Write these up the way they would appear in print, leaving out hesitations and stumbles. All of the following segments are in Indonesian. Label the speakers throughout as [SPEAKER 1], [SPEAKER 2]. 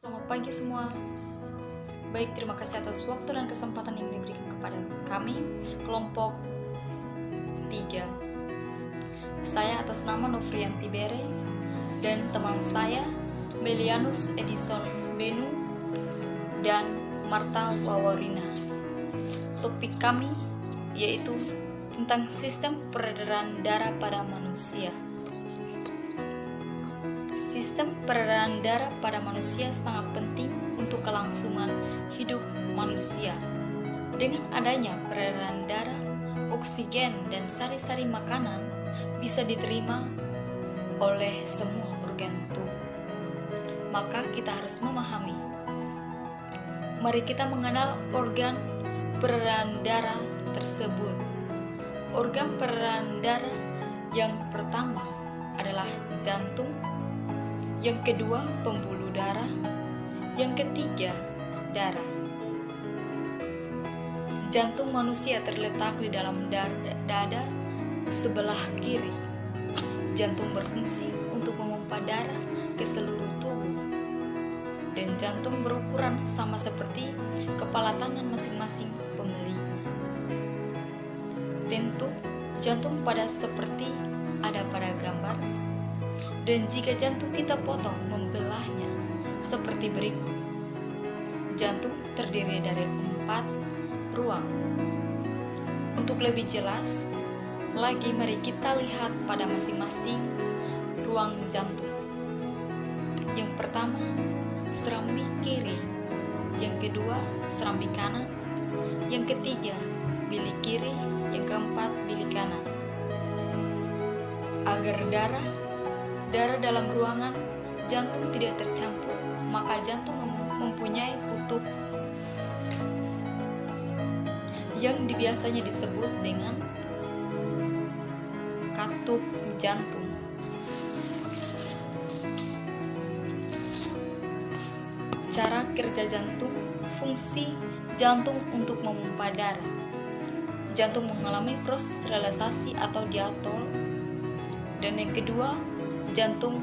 [SPEAKER 1] Selamat pagi semua. Baik, terima kasih atas waktu dan kesempatan yang diberikan kepada kami, kelompok 3. Saya atas nama Novrianti Bere dan teman saya Melianus Edison Benu dan Marta Wawarina. Topik kami yaitu tentang sistem peredaran darah pada manusia. Sistem peredaran darah pada manusia sangat penting untuk kelangsungan hidup manusia. Dengan adanya peredaran darah, oksigen dan sari-sari makanan bisa diterima oleh semua organ tubuh. Maka kita harus memahami. Mari kita mengenal organ peredaran darah tersebut. Organ peredaran darah yang pertama adalah jantung, yang kedua pembuluh darah, yang ketiga darah. Jantung manusia terletak di dalam dada sebelah kiri. Jantung berfungsi untuk memompa darah ke seluruh tubuh, dan jantung berukuran sama seperti kepala tangan masing-masing pemiliknya. Tentu jantung pada seperti ada pada gambar. Dan jika jantung kita potong membelahnya seperti berikut. Jantung terdiri dari 4 ruang. Untuk lebih jelas lagi, mari kita lihat pada masing-masing ruang jantung. Yang pertama, serambi kiri. Yang kedua, serambi kanan. Yang ketiga, bilik kiri. Yang keempat, bilik kanan. Agar darah dalam ruangan jantung tidak tercampur, maka jantung mempunyai kutub yang biasanya disebut dengan katup jantung. Cara kerja jantung. Fungsi jantung untuk memompa darah. Jantung mengalami proses relaksasi atau diastol. Dan yang kedua, jantung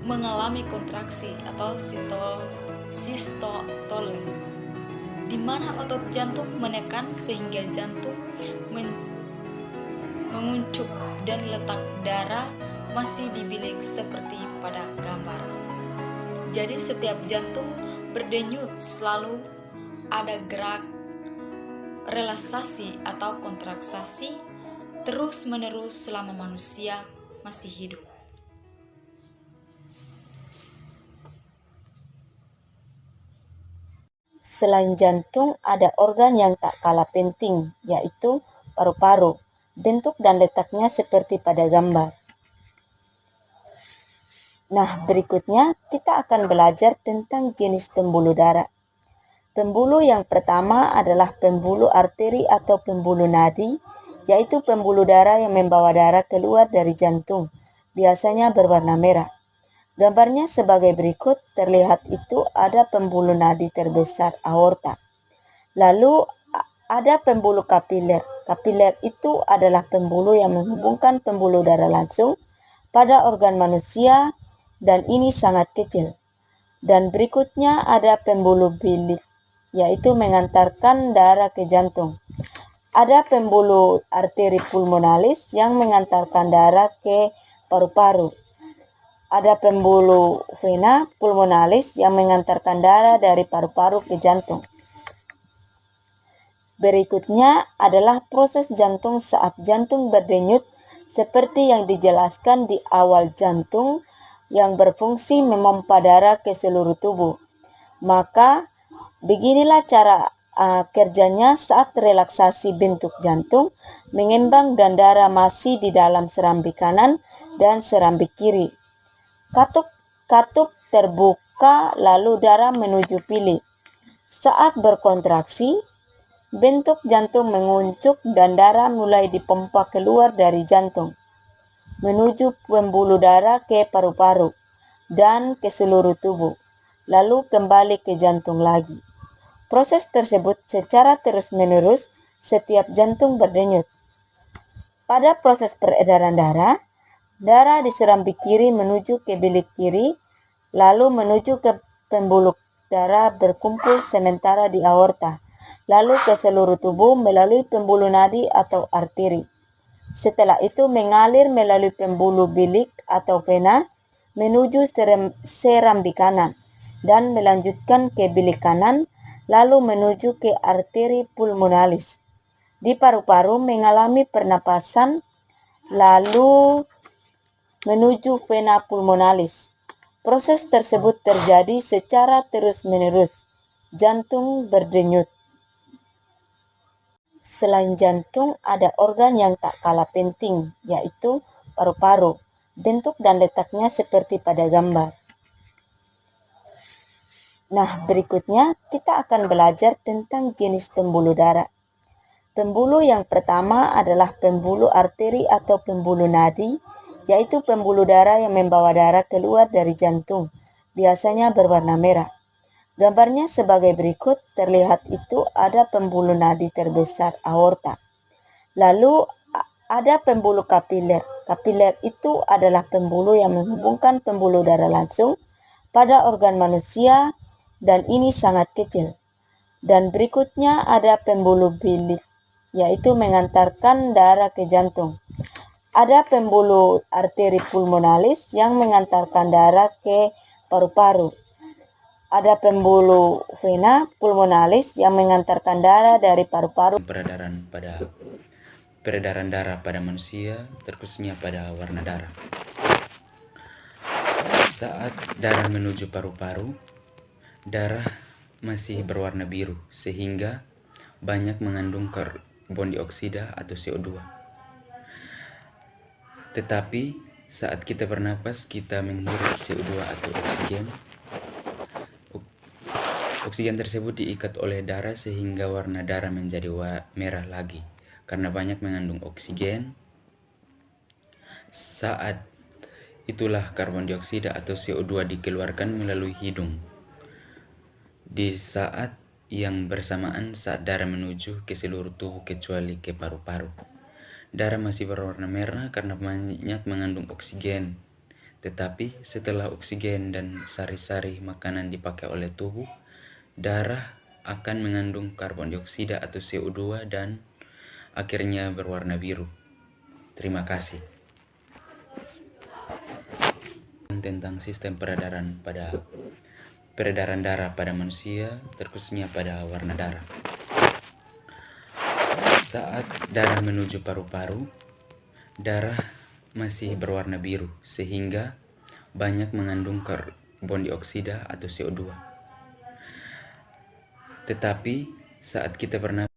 [SPEAKER 1] mengalami kontraksi atau sistole, di mana otot jantung menekan sehingga jantung menguncup dan letak darah masih di bilik seperti pada gambar. Jadi setiap jantung berdenyut selalu ada gerak relaksasi atau kontraksasi terus-menerus selama manusia masih hidup.
[SPEAKER 2] Selain jantung, ada organ yang tak kalah penting, yaitu paru-paru. Bentuk dan letaknya seperti pada gambar. Nah, berikutnya kita akan belajar tentang jenis pembuluh darah. Pembuluh yang pertama adalah pembuluh arteri atau pembuluh nadi, yaitu pembuluh darah yang membawa darah keluar dari jantung, biasanya berwarna merah. Gambarnya sebagai berikut. Terlihat itu ada pembuluh nadi terbesar aorta. Lalu ada pembuluh kapiler. Kapiler itu adalah pembuluh yang menghubungkan pembuluh darah langsung pada organ manusia, dan ini sangat kecil. Dan berikutnya ada pembuluh bilik, yaitu mengantarkan darah ke jantung. Ada pembuluh arteri pulmonalis yang mengantarkan darah ke paru-paru. Ada pembuluh vena pulmonalis yang mengantarkan darah dari paru-paru ke jantung. Berikutnya adalah proses jantung saat jantung berdenyut seperti yang dijelaskan di awal. Jantung yang berfungsi memompa darah ke seluruh tubuh. Maka beginilah cara kerjanya saat relaksasi. Bentuk jantung mengembang dan darah masih di dalam serambi kanan dan serambi kiri. Katup terbuka lalu darah menuju bilik. Saat berkontraksi, bentuk jantung menguncup dan darah mulai dipompa keluar dari jantung menuju pembuluh darah ke paru-paru dan ke seluruh tubuh, lalu kembali ke jantung lagi. Proses tersebut secara terus-menerus setiap jantung berdenyut. Pada proses peredaran darah, darah di serambi kiri menuju ke bilik kiri, lalu menuju ke pembuluh darah berkumpul sementara di aorta, lalu ke seluruh tubuh melalui pembuluh nadi atau arteri. Setelah itu mengalir melalui pembuluh bilik atau vena menuju serambi kanan dan melanjutkan ke bilik kanan, lalu menuju ke arteri pulmonalis. Di paru-paru mengalami pernapasan, lalu menuju vena pulmonalis. Proses tersebut terjadi secara terus-menerus. Jantung berdenyut. Selain jantung, ada organ yang tak kalah penting, yaitu paru-paru. Bentuk dan letaknya seperti pada gambar. Nah, berikutnya kita akan belajar tentang jenis pembuluh darah. Pembuluh yang pertama adalah pembuluh arteri atau pembuluh nadi, yaitu pembuluh darah yang membawa darah keluar dari jantung, biasanya berwarna merah. Gambarnya sebagai berikut, terlihat itu ada pembuluh nadi terbesar aorta. Lalu ada pembuluh kapiler. Kapiler itu adalah pembuluh yang menghubungkan pembuluh darah langsung pada organ manusia dan ini sangat kecil. Dan berikutnya ada pembuluh bilik, yaitu mengantarkan darah ke jantung. Ada pembuluh arteri pulmonalis yang mengantarkan darah ke paru-paru. Ada pembuluh vena pulmonalis yang mengantarkan darah dari paru-paru.
[SPEAKER 3] Peredaran darah pada manusia, terkhususnya pada warna darah. Saat darah menuju paru-paru, darah masih berwarna biru sehingga banyak mengandung karbon dioksida atau CO2. Tetapi saat kita bernapas, kita menghirup CO2 atau oksigen. Oksigen tersebut diikat oleh darah sehingga warna darah menjadi merah lagi karena banyak mengandung oksigen. Saat itulah karbon dioksida atau CO2 dikeluarkan melalui hidung. Di saat yang bersamaan saat darah menuju ke seluruh tubuh kecuali ke paru-paru. Darah masih berwarna merah karena banyak mengandung oksigen. Tetapi setelah oksigen dan sari-sari makanan dipakai oleh tubuh, darah akan mengandung karbon dioksida atau CO2 dan akhirnya berwarna biru. Terima kasih. Tentang sistem peredaran darah pada manusia, terkhususnya pada warna darah. Saat darah menuju paru-paru, darah masih berwarna biru sehingga banyak mengandung karbon dioksida atau CO2. Tetapi saat kita bernapas